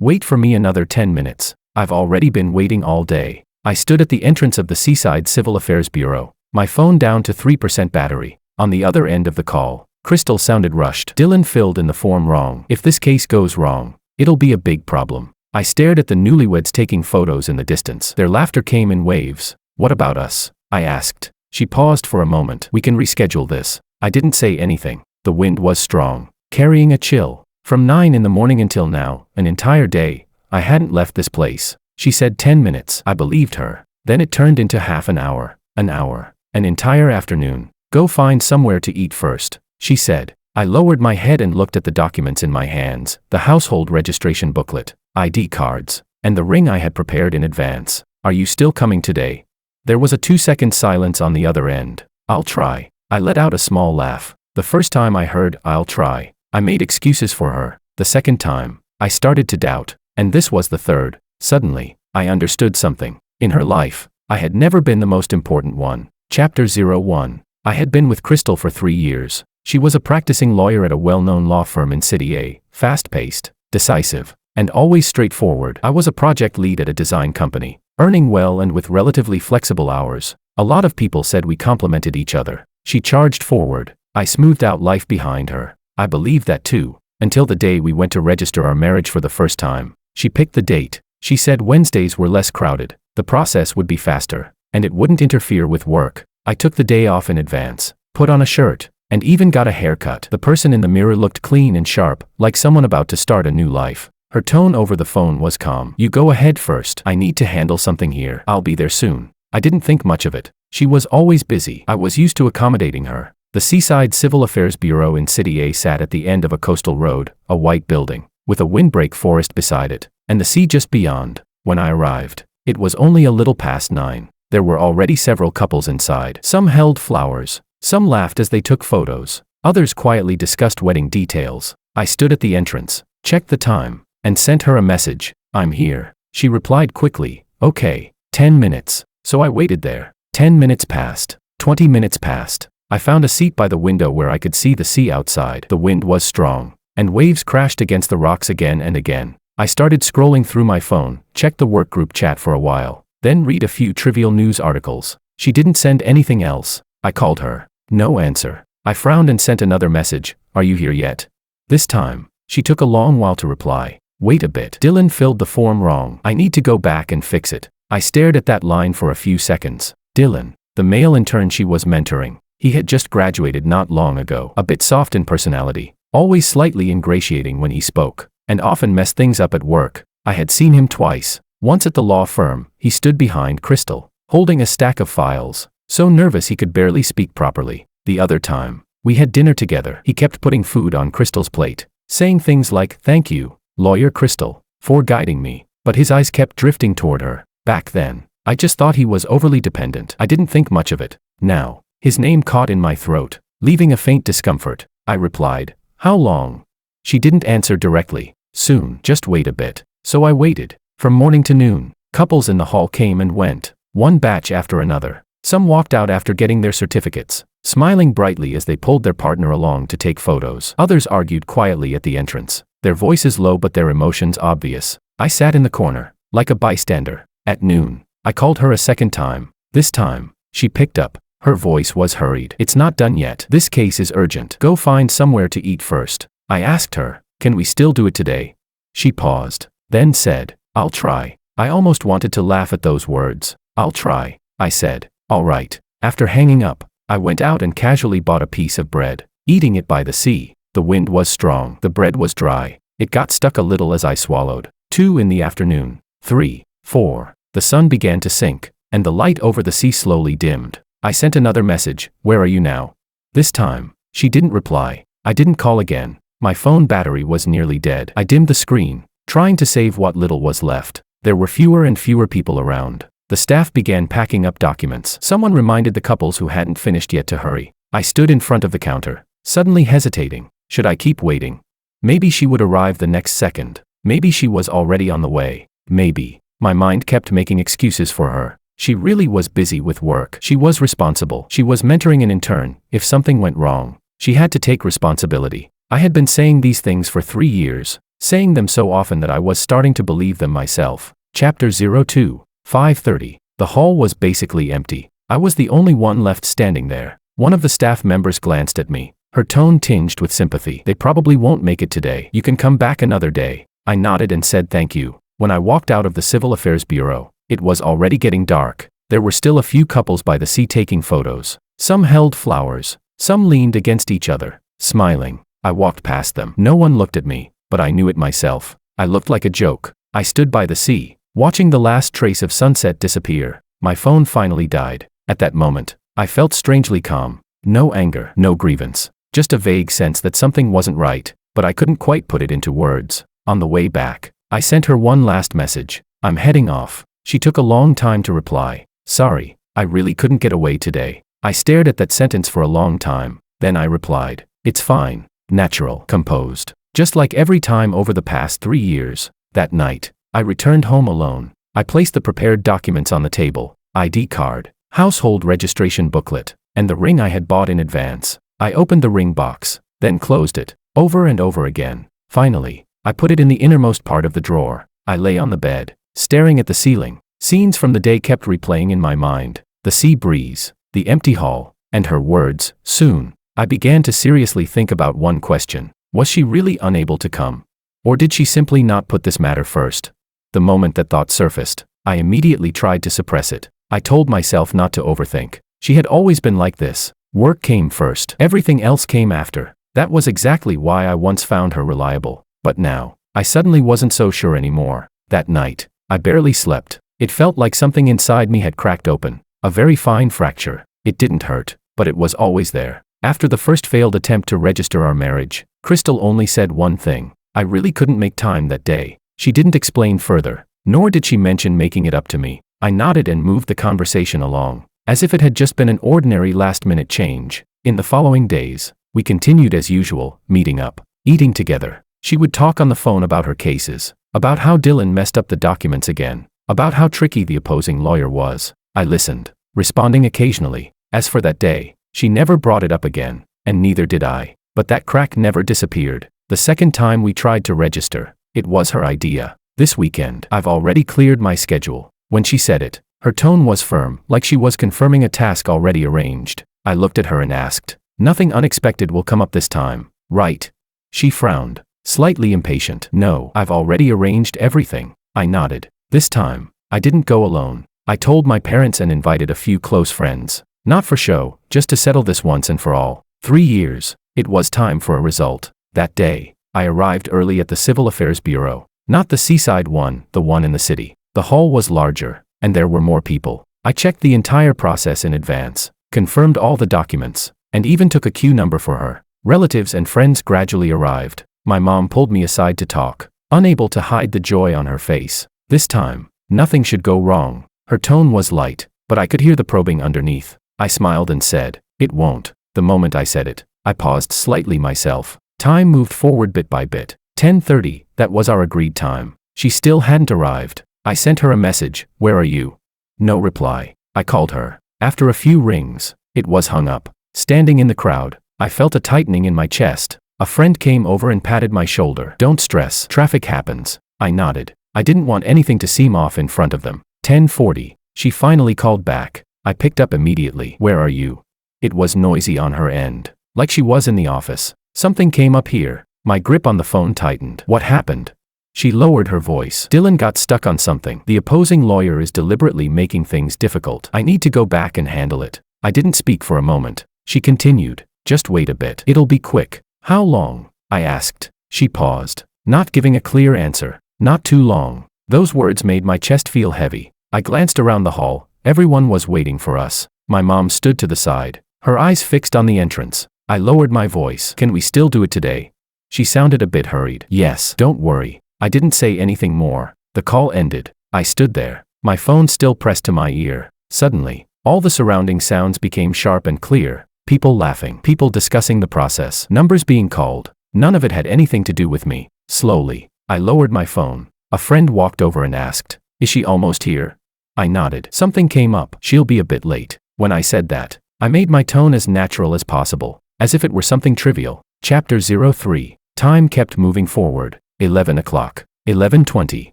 Wait for me another 10 minutes. I've already been waiting all day. I stood at the entrance of the Seaside Civil Affairs Bureau, my phone down to 3% battery. On the other end of the call, Crystal sounded rushed. Dylan filled in the form wrong. If this case goes wrong, it'll be a big problem. I stared at the newlyweds taking photos in the distance. Their laughter came in waves. What about us? I asked. She paused for a moment. We can reschedule this. I didn't say anything. The wind was strong, carrying a chill. From 9 in the morning until now, an entire day, I hadn't left this place. She said 10 minutes. I believed her. Then it turned into half an hour, an entire afternoon. Go find somewhere to eat first, she said. I lowered my head and looked at the documents in my hands, the household registration booklet, ID cards, and the ring I had prepared in advance. Are you still coming today? There was a 2-second silence on the other end. I'll try. I let out a small laugh. The first time I heard "I'll try," I made excuses for her. The second time, I started to doubt. And this was the third. Suddenly, I understood something. In her life, I had never been the most important one. Chapter 01. I had been with Crystal for 3 years. She was a practicing lawyer at a well-known law firm in City A, fast-paced, decisive, and always straightforward. I was a project lead at a design company, earning well and with relatively flexible hours. A lot of people said we complemented each other. She charged forward. I smoothed out life behind her. I believed that too, until the day we went to register our marriage for the first time. She picked the date. She said Wednesdays were less crowded, the process would be faster, and it wouldn't interfere with work. I took the day off in advance, put on a shirt, and even got a haircut. The person in the mirror looked clean and sharp, like someone about to start a new life. Her tone over the phone was calm. You go ahead first. I need to handle something here. I'll be there soon. I didn't think much of it. She was always busy. I was used to accommodating her. The Seaside Civil Affairs Bureau in City A sat at the end of a coastal road, a white building, with a windbreak forest beside it, and the sea just beyond. When I arrived, it was only a little past 9. There were already several couples inside. Some held flowers. Some laughed as they took photos. Others quietly discussed wedding details. I stood at the entrance, checked the time, and sent her a message. I'm here. She replied quickly, okay, 10 minutes. So I waited there. 10 minutes passed. 20 minutes passed. I found a seat by the window where I could see the sea outside. The wind was strong, and waves crashed against the rocks again and again. I started scrolling through my phone, checked the workgroup chat for a while, then read a few trivial news articles. She didn't send anything else. I called her. No answer. I frowned and sent another message. Are you here yet? This time, she took a long while to reply. Wait a bit. Dylan filled the form wrong. I need to go back and fix it. I stared at that line for a few seconds. Dylan, the male intern she was mentoring. He had just graduated not long ago. A bit soft in personality, always slightly ingratiating when he spoke, and often messed things up at work. I had seen him twice. Once at the law firm, he stood behind Crystal, holding a stack of files, so nervous he could barely speak properly. The other time, we had dinner together. He kept putting food on Crystal's plate, saying things like, thank you, Lawyer Crystal, for guiding me, but his eyes kept drifting toward her. Back then, I just thought he was overly dependent. I didn't think much of it. Now, his name caught in my throat, leaving a faint discomfort. I replied, how long? She didn't answer directly. Soon, just wait a bit. So I waited. From morning to noon, couples in the hall came and went, one batch after another. Some walked out after getting their certificates, smiling brightly as they pulled their partner along to take photos. Others argued quietly at the entrance, their voices low but their emotions obvious. I sat in the corner, like a bystander. At noon, I called her a second time. This time, she picked up. Her voice was hurried. It's not done yet. This case is urgent. Go find somewhere to eat first. I asked her, can we still do it today? She paused, then said, I'll try. I almost wanted to laugh at those words. I'll try, I said. All right. After hanging up, I went out and casually bought a piece of bread, eating it by the sea. The wind was strong. The bread was dry. It got stuck a little as I swallowed. 2 in the afternoon. 3, 4. The sun began to sink, and the light over the sea slowly dimmed. I sent another message, where are you now? This time, she didn't reply. I didn't call again. My phone battery was nearly dead. I dimmed the screen, trying to save what little was left. There were fewer and fewer people around. The staff began packing up documents. Someone reminded the couples who hadn't finished yet to hurry. I stood in front of the counter, suddenly hesitating. Should I keep waiting? Maybe she would arrive the next second. Maybe she was already on the way. Maybe. My mind kept making excuses for her. She really was busy with work. She was responsible. She was mentoring an intern. If something went wrong, she had to take responsibility. I had been saying these things for 3 years, saying them so often that I was starting to believe them myself. Chapter 02, 5:30. The hall was basically empty. I was the only one left standing there. One of the staff members glanced at me, her tone tinged with sympathy. They probably won't make it today. You can come back another day. I nodded and said thank you. When I walked out of the Civil Affairs Bureau, it was already getting dark. There were still a few couples by the sea taking photos. Some held flowers. Some leaned against each other, smiling. I walked past them. No one looked at me, but I knew it myself. I looked like a joke. I stood by the sea, watching the last trace of sunset disappear. My phone finally died. At that moment, I felt strangely calm. No anger, no grievance. Just a vague sense that something wasn't right, but I couldn't quite put it into words. On the way back, I sent her one last message. I'm heading off. She took a long time to reply. Sorry, I really couldn't get away today. I stared at that sentence for a long time. Then I replied, it's fine, natural, composed. Just like every time over the past 3 years. That night, I returned home alone. I placed the prepared documents on the table, ID card, household registration booklet, and the ring I had bought in advance. I opened the ring box, then closed it, over and over again. Finally, I put it in the innermost part of the drawer. I lay on the bed, staring at the ceiling. Scenes from the day kept replaying in my mind. The sea breeze, the empty hall, and her words, soon. I began to seriously think about one question. Was she really unable to come? Or did she simply not put this matter first? The moment that thought surfaced, I immediately tried to suppress it. I told myself not to overthink. She had always been like this. Work came first. Everything else came after. That was exactly why I once found her reliable. But now, I suddenly wasn't so sure anymore. That night, I barely slept. It felt like something inside me had cracked open. A very fine fracture. It didn't hurt, but it was always there. After the first failed attempt to register our marriage, Crystal only said one thing. I really couldn't make time that day. She didn't explain further, nor did she mention making it up to me. I nodded and moved the conversation along, as if it had just been an ordinary last-minute change. In the following days, we continued as usual, meeting up, eating together. She would talk on the phone about her cases, about how Dylan messed up the documents again, about how tricky the opposing lawyer was. I listened, responding occasionally. As for that day, she never brought it up again, and neither did I. But that crack never disappeared. The second time we tried to register, it was her idea. This weekend, I've already cleared my schedule. When she said it, her tone was firm, like she was confirming a task already arranged. I looked at her and asked, nothing unexpected will come up this time, right? She frowned, slightly impatient. No, I've already arranged everything. I nodded. This time, I didn't go alone. I told my parents and invited a few close friends. Not for show, just to settle this once and for all. 3 years. It was time for a result. That day, I arrived early at the Civil Affairs Bureau. Not the seaside one, the one in the city. The hall was larger, and there were more people. I checked the entire process in advance, confirmed all the documents, and even took a queue number for her. Relatives and friends gradually arrived. My mom pulled me aside to talk, unable to hide the joy on her face. This time, nothing should go wrong. Her tone was light, but I could hear the probing underneath. I smiled and said, it won't. The moment I said it, I paused slightly myself. Time moved forward bit by bit. 10:30, that was our agreed time. She still hadn't arrived. I sent her a message, where are you? No reply. I called her. After a few rings, it was hung up. Standing in the crowd, I felt a tightening in my chest. A friend came over and patted my shoulder. Don't stress, traffic happens. I nodded. I didn't want anything to seem off in front of them. 10:40, she finally called back. I picked up immediately. Where are you? It was noisy on her end, like she was in the office. Something came up here. My grip on the phone tightened. What happened? She lowered her voice. Dylan got stuck on something. The opposing lawyer is deliberately making things difficult. I need to go back and handle it. I didn't speak for a moment. She continued. Just wait a bit. It'll be quick. How long? I asked. She paused, not giving a clear answer. Not too long. Those words made my chest feel heavy. I glanced around the hall. Everyone was waiting for us. My mom stood to the side, her eyes fixed on the entrance. I lowered my voice. Can we still do it today? She sounded a bit hurried. Yes, don't worry. I didn't say anything more. The call ended. I stood there, my phone still pressed to my ear. Suddenly, all the surrounding sounds became sharp and clear. People laughing, people discussing the process, numbers being called. None of it had anything to do with me. Slowly, I lowered my phone. A friend walked over and asked, is she almost here? I nodded. Something came up. She'll be a bit late. When I said that, I made my tone as natural as possible, as if it were something trivial. Chapter 03. Time kept moving forward. 11 o'clock. 11:20.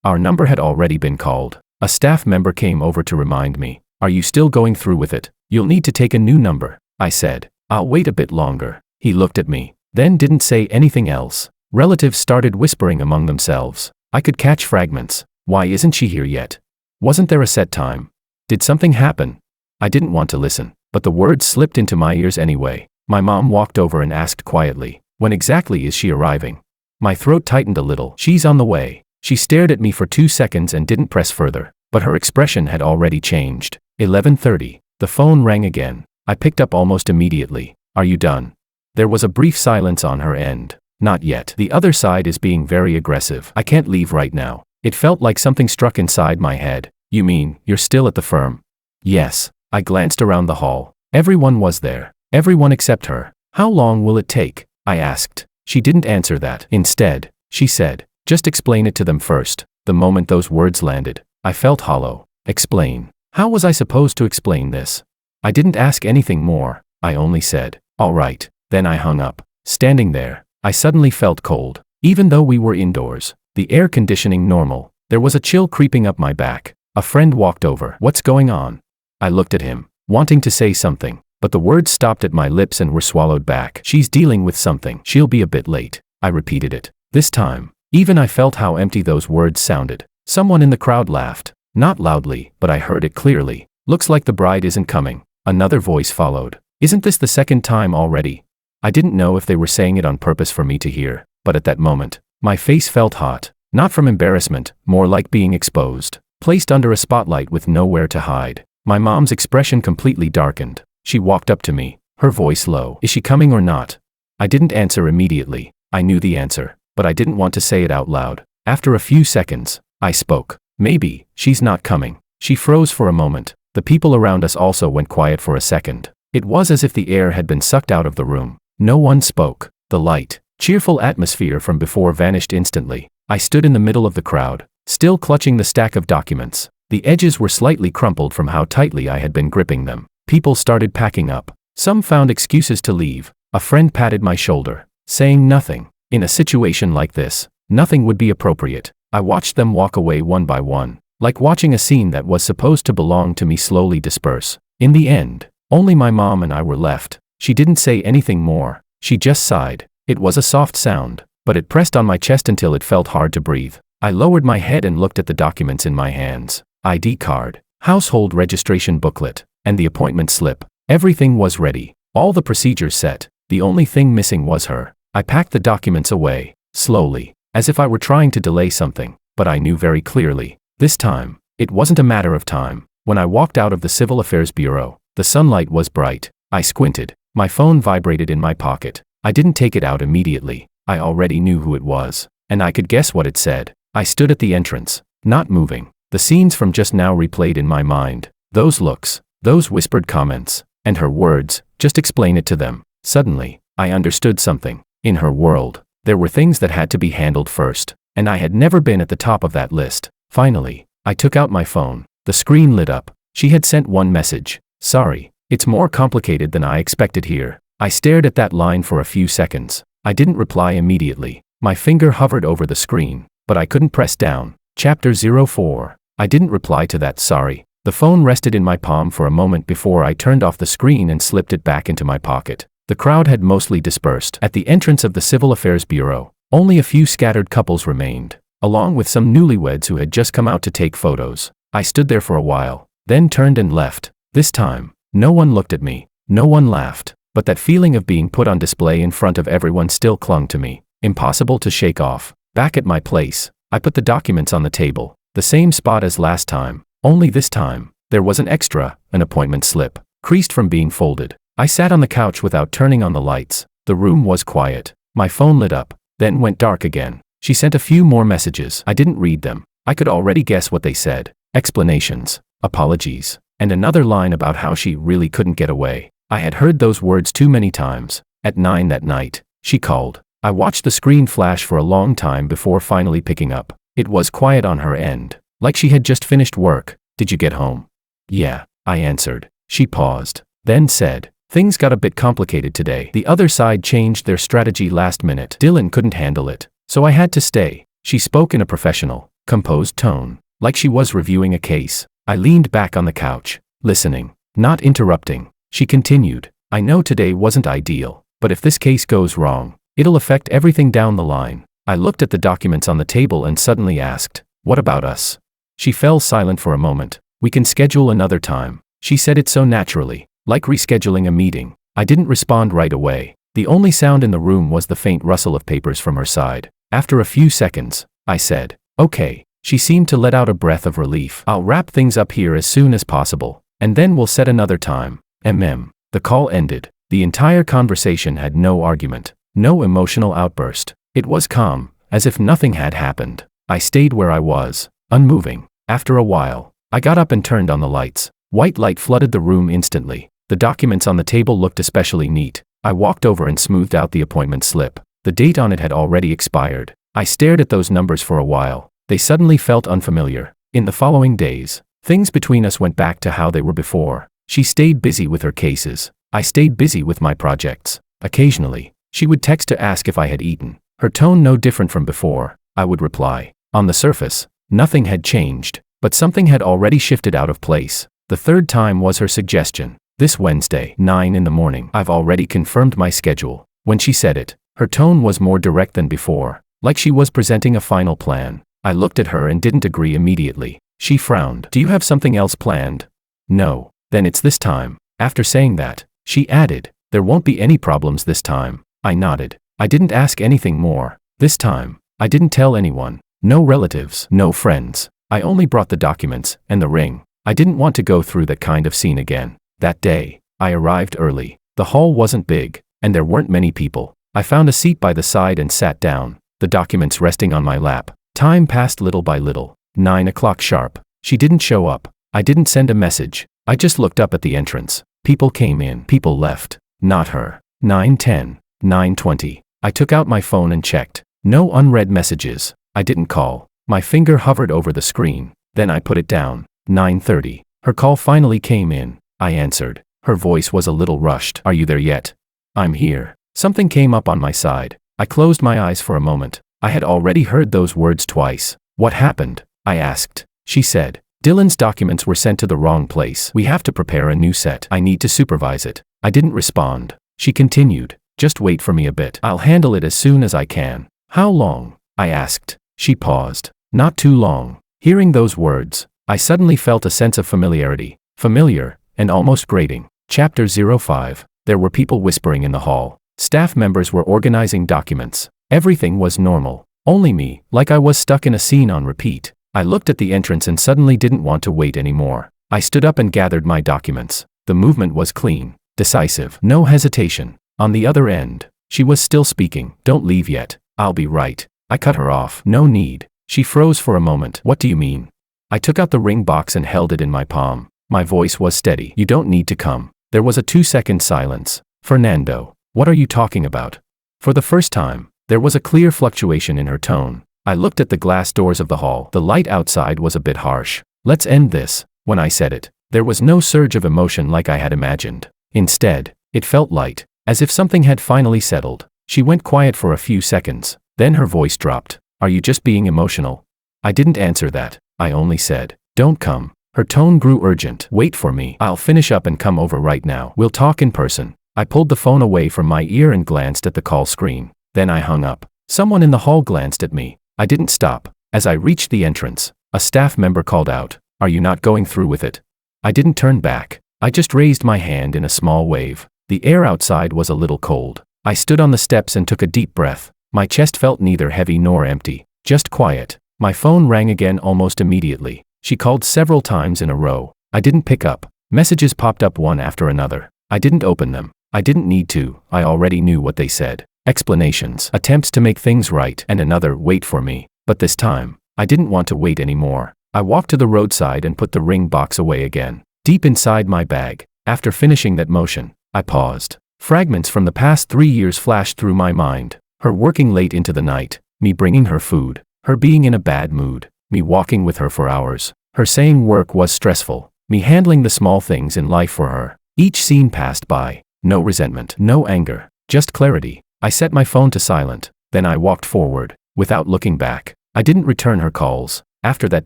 Our number had already been called. A staff member came over to remind me. Are you still going through with it? You'll need to take a new number. I said. I'll wait a bit longer. He looked at me, then didn't say anything else. Relatives started whispering among themselves. I could catch fragments. Why isn't she here yet? Wasn't there a set time? Did something happen? I didn't want to listen, but the words slipped into my ears anyway. My mom walked over and asked quietly, when exactly is she arriving? My throat tightened a little. She's on the way. She stared at me for 2 seconds and didn't press further, but her expression had already changed. 11:30. The phone rang again. I picked up almost immediately. Are you done? There was a brief silence on her end. Not yet. The other side is being very aggressive. I can't leave right now. It felt like something struck inside my head. You mean, you're still at the firm? Yes. I glanced around the hall. Everyone was there. Everyone except her. How long will it take? I asked. She didn't answer that. Instead, she said, just explain it to them first. The moment those words landed, I felt hollow. Explain. How was I supposed to explain this? I didn't ask anything more. I only said, all right. Then I hung up. Standing there, I suddenly felt cold. Even though we were indoors, the air conditioning normal, there was a chill creeping up my back. A friend walked over. What's going on? I looked at him, wanting to say something, but the words stopped at my lips and were swallowed back. She's dealing with something. She'll be a bit late. I repeated it. This time, even I felt how empty those words sounded. Someone in the crowd laughed. Not loudly, but I heard it clearly. Looks like the bride isn't coming. Another voice followed. Isn't this the second time already? I didn't know if they were saying it on purpose for me to hear, but at that moment, my face felt hot. Not from embarrassment, more like being exposed. Placed under a spotlight with nowhere to hide. My mom's expression completely darkened. She walked up to me, her voice low. Is she coming or not? I didn't answer immediately. I knew the answer, but I didn't want to say it out loud. After a few seconds, I spoke. Maybe, she's not coming. She froze for a moment. The people around us also went quiet for a second. It was as if the air had been sucked out of the room. No one spoke. The light, cheerful atmosphere from before vanished instantly. I stood in the middle of the crowd, still clutching the stack of documents. The edges were slightly crumpled from how tightly I had been gripping them. People started packing up. Some found excuses to leave. A friend patted my shoulder, saying nothing. In a situation like this, nothing would be appropriate. I watched them walk away one by one, like watching a scene that was supposed to belong to me slowly disperse. In the end, only my mom and I were left. She didn't say anything more. She just sighed. It was a soft sound, but it pressed on my chest until it felt hard to breathe. I lowered my head and looked at the documents in my hands. ID card, household registration booklet, and the appointment slip. Everything was ready. All the procedures set. The only thing missing was her. I packed the documents away, slowly, as if I were trying to delay something, but I knew very clearly. This time, it wasn't a matter of time. When I walked out of the Civil Affairs Bureau, the sunlight was bright. I squinted. My phone vibrated in my pocket. I didn't take it out immediately. I already knew who it was, and I could guess what it said. I stood at the entrance, not moving. The scenes from just now replayed in my mind. Those looks, those whispered comments, and her words, just explain it to them. Suddenly, I understood something. In her world, there were things that had to be handled first, and I had never been at the top of that list. Finally, I took out my phone. The screen lit up. She had sent one message. Sorry, it's more complicated than I expected here. I stared at that line for a few seconds. I didn't reply immediately. My finger hovered over the screen, but I couldn't press down. Chapter 04. I didn't reply to that sorry. The phone rested in my palm for a moment before I turned off the screen and slipped it back into my pocket. The crowd had mostly dispersed. At the entrance of the Civil Affairs Bureau, only a few scattered couples remained, along with some newlyweds who had just come out to take photos. I stood there for a while, then turned and left. This time, no one looked at me, no one laughed, but that feeling of being put on display in front of everyone still clung to me, impossible to shake off. Back at my place, I put the documents on the table, the same spot as last time, only this time, there was an extra, an appointment slip, creased from being folded. I sat on the couch without turning on the lights. The room was quiet. My phone lit up, then went dark again. She sent a few more messages. I didn't read them. I could already guess what they said. Explanations, apologies, and another line about how she really couldn't get away. I had heard those words too many times. At 9 that night, she called. I watched the screen flash for a long time before finally picking up. It was quiet on her end, like she had just finished work. Did you get home? Yeah, I answered. She paused, then said, things got a bit complicated today. The other side changed their strategy last minute. Dylan couldn't handle it, so I had to stay. She spoke in a professional, composed tone, like she was reviewing a case. I leaned back on the couch, listening, not interrupting. She continued, I know today wasn't ideal, but if this case goes wrong, it'll affect everything down the line. I looked at the documents on the table and suddenly asked, what about us? She fell silent for a moment. We can schedule another time. She said it so naturally, like rescheduling a meeting. I didn't respond right away. The only sound in the room was the faint rustle of papers from her side. After a few seconds, I said, okay. She seemed to let out a breath of relief. I'll wrap things up here as soon as possible, and then we'll set another time. The call ended. The entire conversation had no argument, no emotional outburst. It was calm, as if nothing had happened. I stayed where I was, unmoving. After a while, I got up and turned on the lights. White light flooded the room instantly. The documents on the table looked especially neat. I walked over and smoothed out the appointment slip. The date on it had already expired. I stared at those numbers for a while. They suddenly felt unfamiliar. In the following days, things between us went back to how they were before. She stayed busy with her cases. I stayed busy with my projects. Occasionally, she would text to ask if I had eaten. Her tone no different from before. I would reply. On the surface, nothing had changed, but something had already shifted out of place. The third time was her suggestion. This Wednesday, 9 in the morning. I've already confirmed my schedule. When she said it, her tone was more direct than before, like she was presenting a final plan. I looked at her and didn't agree immediately. She frowned. Do you have something else planned? No. Then it's this time. After saying that, she added, there won't be any problems this time. I nodded. I didn't ask anything more. This time, I didn't tell anyone. No relatives, no friends. I only brought the documents and the ring. I didn't want to go through that kind of scene again. That day, I arrived early. The hall wasn't big, and there weren't many people. I found a seat by the side and sat down, the documents resting on my lap. Time passed little by little. 9 o'clock sharp. She didn't show up. I didn't send a message. I just looked up at the entrance. People came in. People left. Not her. 9:10. 9:20. I took out my phone and checked. No unread messages. I didn't call. My finger hovered over the screen. Then I put it down. 9:30. Her call finally came in. I answered. Her voice was a little rushed. Are you there yet? I'm here. Something came up on my side. I closed my eyes for a moment. I had already heard those words twice. What happened? I asked. She said, Dylan's documents were sent to the wrong place. We have to prepare a new set. I need to supervise it. I didn't respond. She continued, just wait for me a bit. I'll handle it as soon as I can. How long? I asked. She paused. Not too long. Hearing those words, I suddenly felt a sense of familiarity. Familiar, and almost grating. Chapter 05. There were people whispering in the hall. Staff members were organizing documents. Everything was normal. Only me, like I was stuck in a scene on repeat. I looked at the entrance and suddenly didn't want to wait anymore. I stood up and gathered my documents. The movement was clean, decisive, no hesitation. On the other end, she was still speaking. Don't leave yet. I'll be right. I cut her off. No need. She froze for a moment. What do you mean? I took out the ring box and held it in my palm. My voice was steady. You don't need to come. There was a 2-second silence. Fernando, what are you talking about? For the first time, there was a clear fluctuation in her tone. I looked at the glass doors of the hall. The light outside was a bit harsh. Let's end this. When I said it, there was no surge of emotion like I had imagined. Instead, it felt light, as if something had finally settled. She went quiet for a few seconds. Then her voice dropped. Are you just being emotional? I didn't answer that. I only said, don't come. Her tone grew urgent. Wait for me. I'll finish up and come over right now. We'll talk in person. I pulled the phone away from my ear and glanced at the call screen. Then I hung up. Someone in the hall glanced at me. I didn't stop. As I reached the entrance, a staff member called out, Are you not going through with it? I didn't turn back. I just raised my hand in a small wave. The air outside was a little cold. I stood on the steps and took a deep breath. My chest felt neither heavy nor empty, just quiet. My phone rang again almost immediately. She called several times in a row. I didn't pick up. Messages popped up one after another. I didn't open them. I didn't need to. I already knew what they said. Explanations, attempts to make things right, and another, wait for me. But this time, I didn't want to wait anymore. I walked to the roadside and put the ring box away again, deep inside my bag. After finishing that motion, I paused. Fragments from the past 3 years flashed through my mind. Her working late into the night, me bringing her food, her being in a bad mood, me walking with her for hours, her saying work was stressful, me handling the small things in life for her. Each scene passed by. No resentment, no anger, just clarity. I set my phone to silent. Then I walked forward. without looking back. I didn't return her calls. After that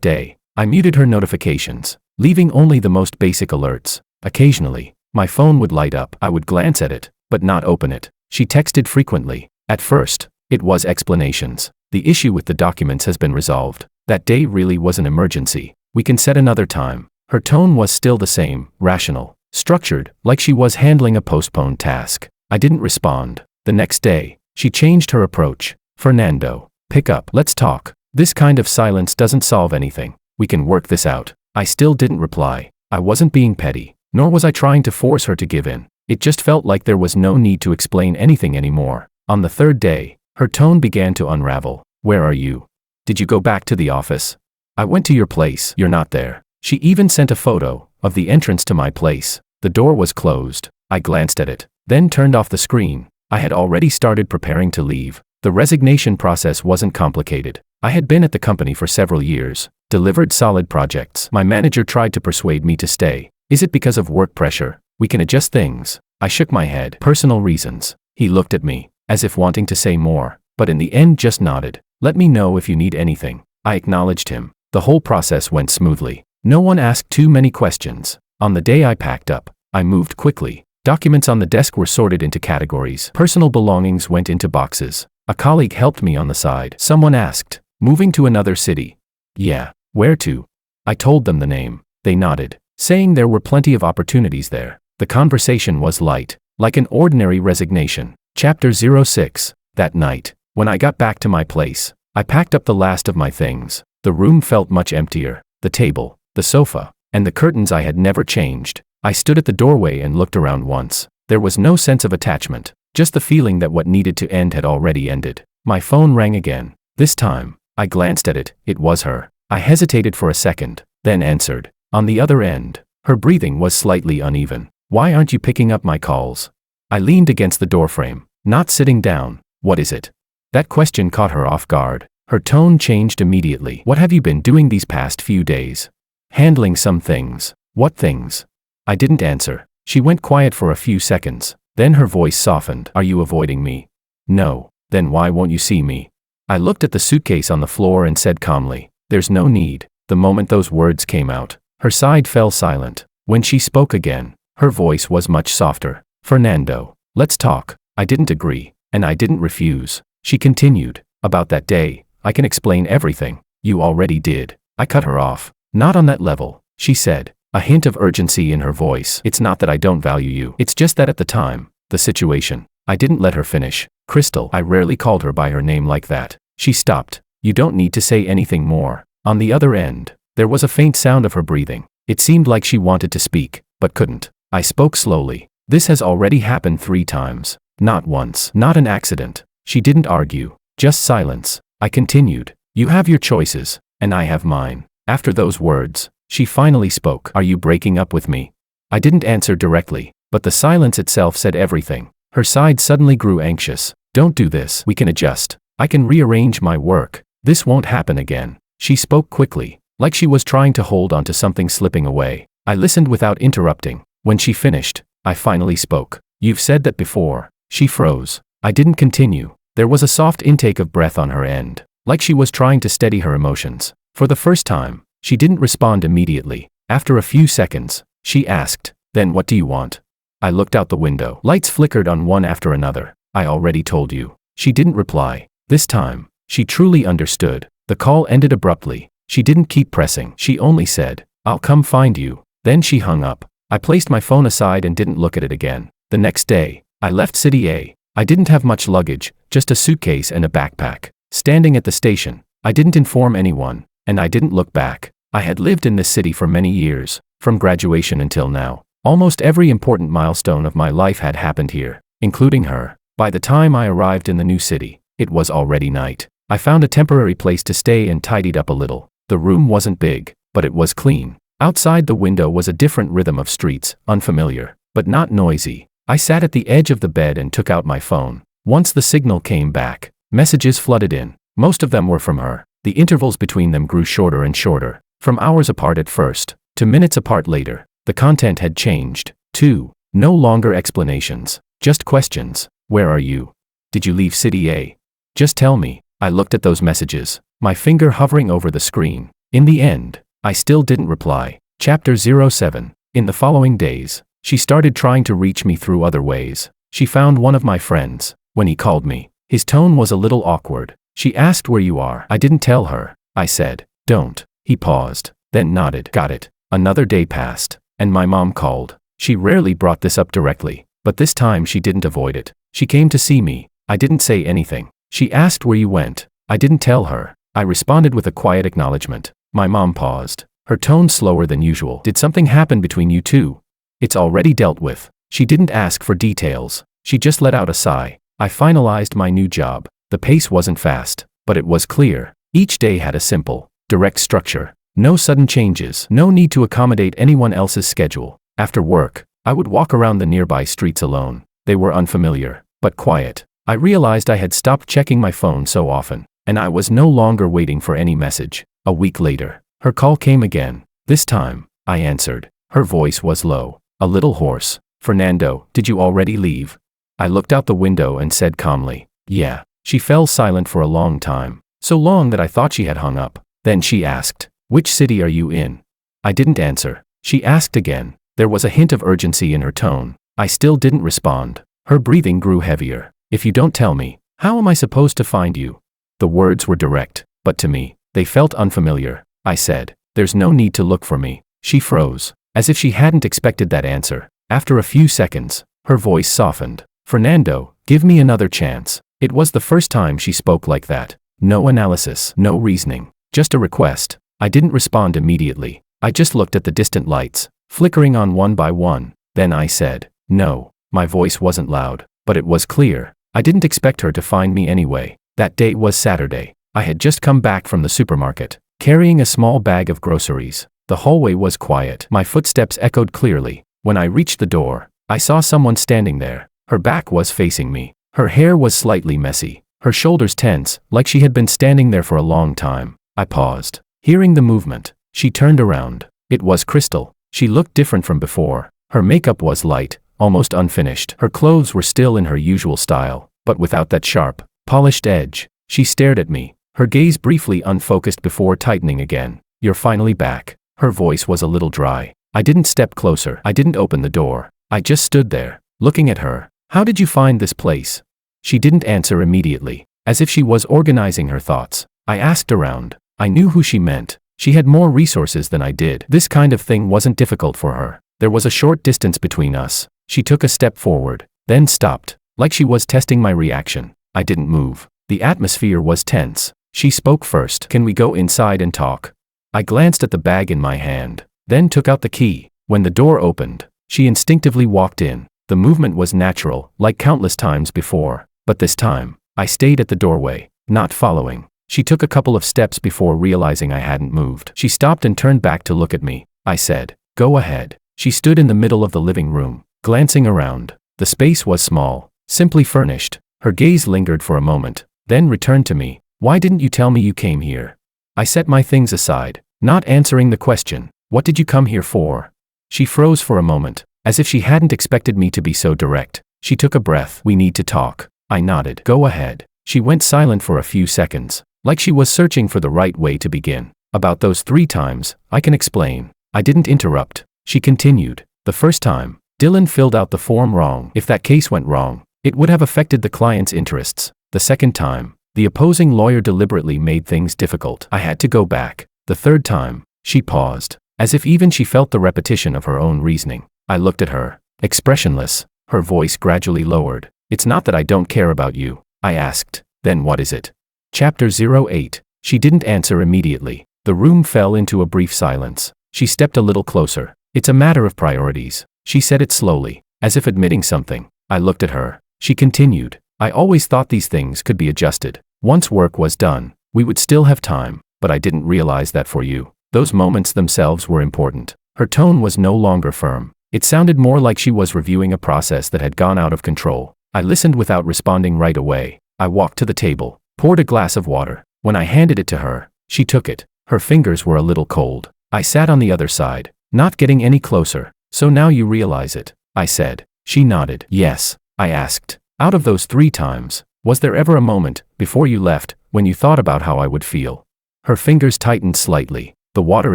day, I muted her notifications, leaving only the most basic alerts. Occasionally, my phone would light up. I would glance at it, but not open it. She texted frequently. At first, it was explanations. The issue with the documents has been resolved. That day really was an emergency. We can set another time. Her tone was still the same, rational, structured, like she was handling a postponed task. I didn't respond. The next day, she changed her approach. Fernando, pick up. Let's talk. This kind of silence doesn't solve anything. We can work this out. I still didn't reply. I wasn't being petty, nor was I trying to force her to give in. It just felt like there was no need to explain anything anymore. On the third day, her tone began to unravel. Where are you? Did you go back to the office? I went to your place. You're not there. She even sent a photo of the entrance to my place. The door was closed. I glanced at it, then turned off the screen. I had already started preparing to leave. The resignation process wasn't complicated. I had been at the company for several years, delivered solid projects. My manager tried to persuade me to stay. Is it because of work pressure? We can adjust things. I shook my head. Personal reasons. He looked at me, as if wanting to say more, but in the end just nodded. Let me know if you need anything. I acknowledged him. The whole process went smoothly. No one asked too many questions. On the day I packed up, I moved quickly. Documents on the desk were sorted into categories. Personal belongings went into boxes. A colleague helped me on the side. Someone asked, moving to another city? Yeah. Where to? I told them the name. They nodded, saying there were plenty of opportunities there. The conversation was light, like an ordinary resignation. Chapter 06. That night, when I got back to my place, I packed up the last of my things. The room felt much emptier. The table, the sofa, and the curtains I had never changed. I stood at the doorway and looked around once. There was no sense of attachment, just the feeling that what needed to end had already ended. My phone rang again. This time, I glanced at it. It was her. I hesitated for a second, then answered. On the other end, her breathing was slightly uneven. Why aren't you picking up my calls? I leaned against the doorframe, not sitting down. What is it? That question caught her off guard. Her tone changed immediately. What have you been doing these past few days? Handling some things. What things? I didn't answer. She went quiet for a few seconds. Then her voice softened. Are you avoiding me? No. Then why won't you see me? I looked at the suitcase on the floor and said calmly, there's no need. The moment those words came out, her side fell silent. When she spoke again, her voice was much softer. Fernando, let's talk. I didn't agree, and I didn't refuse. She continued, about that day, I can explain everything. You already did. I cut her off. Not on that level, she said, a hint of urgency in her voice. It's not that I don't value you. It's just that at the time, the situation. I didn't let her finish. Crystal, I rarely called her by her name like that. She stopped. You don't need to say anything more. On the other end, there was a faint sound of her breathing. It seemed like she wanted to speak, but couldn't. I spoke slowly. This has already happened 3 times. Not once. Not an accident. She didn't argue. Just silence. I continued. You have your choices, and I have mine. After those words, she finally spoke. Are you breaking up with me? I didn't answer directly, but the silence itself said everything. Her side suddenly grew anxious. Don't do this. We can adjust. I can rearrange my work. This won't happen again. She spoke quickly, like she was trying to hold on to something slipping away. I listened without interrupting. When she finished, I finally spoke. You've said that before. She froze. I didn't continue. There was a soft intake of breath on her end, like she was trying to steady her emotions. For the first time, she didn't respond immediately. After a few seconds, she asked, then what do you want? I looked out the window. Lights flickered on one after another. I already told you. She didn't reply. This time, she truly understood. The call ended abruptly. She didn't keep pressing. She only said, I'll come find you. Then she hung up. I placed my phone aside and didn't look at it again. The next day, I left City A. I didn't have much luggage, just a suitcase and a backpack. Standing at the station, I didn't inform anyone, and I didn't look back. I had lived in this city for many years, from graduation until now. Almost every important milestone of my life had happened here, including her. By the time I arrived in the new city, it was already night. I found a temporary place to stay and tidied up a little. The room wasn't big, but it was clean. Outside the window was a different rhythm of streets, unfamiliar, but not noisy. I sat at the edge of the bed and took out my phone. Once the signal came back, messages flooded in. Most of them were from her. The intervals between them grew shorter and shorter, from hours apart at first, to minutes apart later. The content had changed, too. No longer explanations, just questions. Where are you? Did you leave City A? Just tell me. I looked at those messages, my finger hovering over the screen. In the end, I still didn't reply. Chapter 07. In the following days, she started trying to reach me through other ways. She found one of my friends. When he called me, his tone was a little awkward. She asked where you are. I didn't tell her. I said, don't. He paused, then nodded. Got it. Another day passed, and my mom called. She rarely brought this up directly, but this time she didn't avoid it. She came to see me. I didn't say anything. She asked where you went. I didn't tell her. I responded with a quiet acknowledgement. My mom paused, her tone slower than usual. Did something happen between you two? It's already dealt with. She didn't ask for details. She just let out a sigh. I finalized my new job. The pace wasn't fast, but it was clear. Each day had a simple, direct structure. No sudden changes. No need to accommodate anyone else's schedule. After work, I would walk around the nearby streets alone. They were unfamiliar, but quiet. I realized I had stopped checking my phone so often, and I was no longer waiting for any message. A week later, her call came again. This time, I answered. Her voice was low, a little hoarse. Fernando, did you already leave? I looked out the window and said calmly, yeah. She fell silent for a long time, so long that I thought she had hung up. Then she asked, which city are you in? I didn't answer. She asked again. There was a hint of urgency in her tone. I still didn't respond. Her breathing grew heavier. If you don't tell me, how am I supposed to find you? The words were direct, but to me, they felt unfamiliar. I said, there's no need to look for me. She froze, as if she hadn't expected that answer. After a few seconds, her voice softened. Fernando, give me another chance. It was the first time she spoke like that. No analysis, no reasoning, just a request. I didn't respond immediately. I just looked at the distant lights, flickering on one by one. Then I said, no. My voice wasn't loud, but it was clear. I didn't expect her to find me anyway. That day was Saturday. I had just come back from the supermarket, carrying a small bag of groceries. The hallway was quiet. My footsteps echoed clearly. When I reached the door, I saw someone standing there. Her back was facing me. Her hair was slightly messy, her shoulders tense, like she had been standing there for a long time. I paused. Hearing the movement, she turned around. It was Crystal. She looked different from before. Her makeup was light, almost unfinished. Her clothes were still in her usual style, but without that sharp, polished edge. She stared at me, her gaze briefly unfocused before tightening again. You're finally back. Her voice was a little dry. I didn't step closer. I didn't open the door. I just stood there, looking at her. How did you find this place? She didn't answer immediately, as if she was organizing her thoughts. I asked around. I knew who she meant. She had more resources than I did. This kind of thing wasn't difficult for her. There was a short distance between us. She took a step forward, then stopped, like she was testing my reaction. I didn't move. The atmosphere was tense. She spoke first. Can we go inside and talk? I glanced at the bag in my hand, then took out the key. When the door opened, she instinctively walked in. The movement was natural, like countless times before, but this time, I stayed at the doorway, not following. She took a couple of steps before realizing I hadn't moved. She stopped and turned back to look at me. I said, go ahead. She stood in the middle of the living room, glancing around. The space was small, simply furnished. Her gaze lingered for a moment, then returned to me. Why didn't you tell me you came here? I set my things aside, not answering the question. What did you come here for? She froze for a moment, as if she hadn't expected me to be so direct. She took a breath. We need to talk. I nodded. Go ahead. She went silent for a few seconds, like she was searching for the right way to begin. About those 3 times, I can explain. I didn't interrupt. She continued. The first time, Dylan filled out the form wrong. If that case went wrong, it would have affected the client's interests. The second time, the opposing lawyer deliberately made things difficult. I had to go back. The third time, she paused, as if even she felt the repetition of her own reasoning. I looked at her, expressionless. Her voice gradually lowered. It's not that I don't care about you, I asked. Then what is it? Chapter 08. She didn't answer immediately. The room fell into a brief silence. She stepped a little closer. It's a matter of priorities. She said it slowly, as if admitting something. I looked at her. She continued. I always thought these things could be adjusted. Once work was done, we would still have time, but I didn't realize that for you. Those moments themselves were important. Her tone was no longer firm. It sounded more like she was reviewing a process that had gone out of control. I listened without responding right away. I walked to the table, poured a glass of water. When I handed it to her, she took it. Her fingers were a little cold. I sat on the other side, not getting any closer. So now you realize it, I said. She nodded. Yes. I asked. Out of those 3 times, was there ever a moment, before you left, when you thought about how I would feel?" Her fingers tightened slightly. The water